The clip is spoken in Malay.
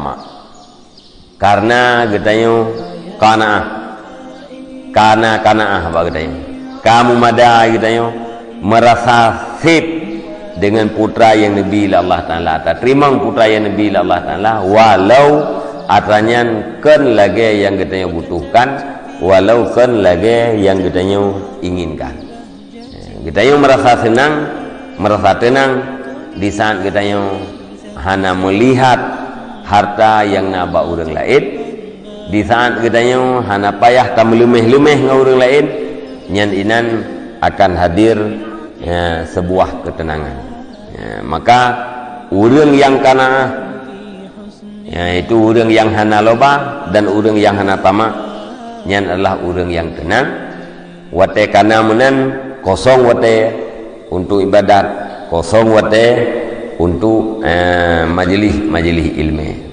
tamak. Karena getanyo kanaah apa getanyo, kamu mada getanyo merasa sip dengan putra yang Nabi Allah Ta'ala terima putra yang Nabi Allah Ta'ala walau atranyan kan lagi yang getanyo butuhkan, walau kan lagi yang getanyo inginkan. Getanyo merasa senang, merasa tenang di saat getanyo hana melihat harta yang naba orang lain, di saat getanyo hana payah tam lumeh-lumeh ngau orang lain, nyan inan akan hadir sebuah ketenangan. Maka orang yang kana itu orang yang hana loba dan orang yang hana tamak, nyan adalah orang yang tenang. Wate kana menan kosong wate untuk ibadat, kosong wate untuk majelis ilmu.